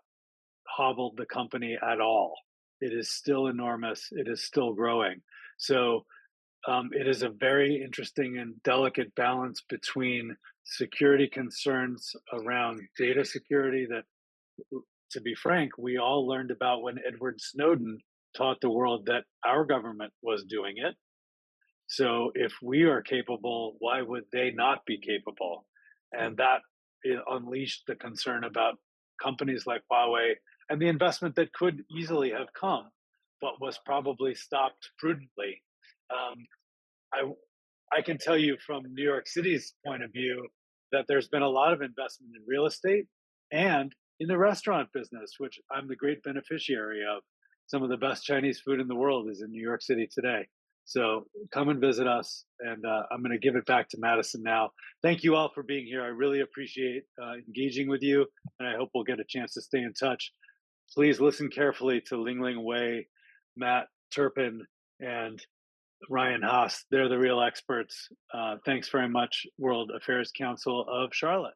Speaker 2: hobbled the company at all. It is still enormous. It is still growing. So it is a very interesting and delicate balance between security concerns around data security that, to be frank, we all learned about when Edward Snowden taught the world that our government was doing it. So if we are capable, why would they not be capable? And that unleashed the concern about companies like Huawei and the investment that could easily have come, but was probably stopped prudently. Um, I I can tell you from New York City's point of view that there's been a lot of investment in real estate and in the restaurant business, which I'm the great beneficiary of. Some of the best Chinese food in the world is in New York City today. So come and visit us. And I'm going to give it back to Madison now. Thank you all for being here. I really appreciate engaging with you, and I hope we'll get a chance to stay in touch. Please listen carefully to Ling Wei, Matt Turpin, and Ryan Haas. They're the real experts. Thanks very much, World Affairs Council of Charlotte.